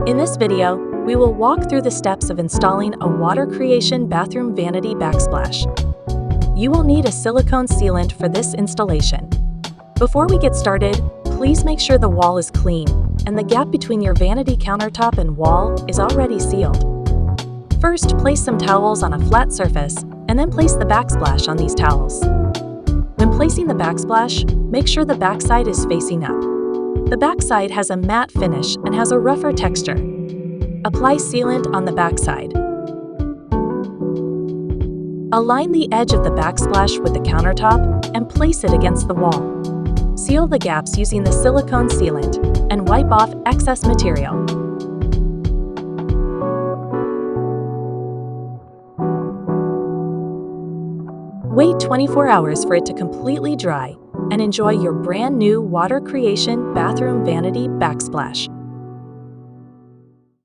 In this video, we will walk through the steps of installing a Water Creation bathroom vanity backsplash. You will need a silicone sealant for this installation. Before we get started, please make sure the wall is clean and the gap between your vanity countertop and wall is already sealed. First, place some towels on a flat surface and then place the backsplash on these towels. When placing the backsplash, make sure the backside is facing up. The backside has a matte finish and has a rougher texture. Apply sealant on the backside. Align the edge of the backsplash with the countertop and place it against the wall. Seal the gaps using the silicone sealant and wipe off excess material. Wait 24 hours for it to completely dry and enjoy your brand new Water Creation bathroom vanity backsplash.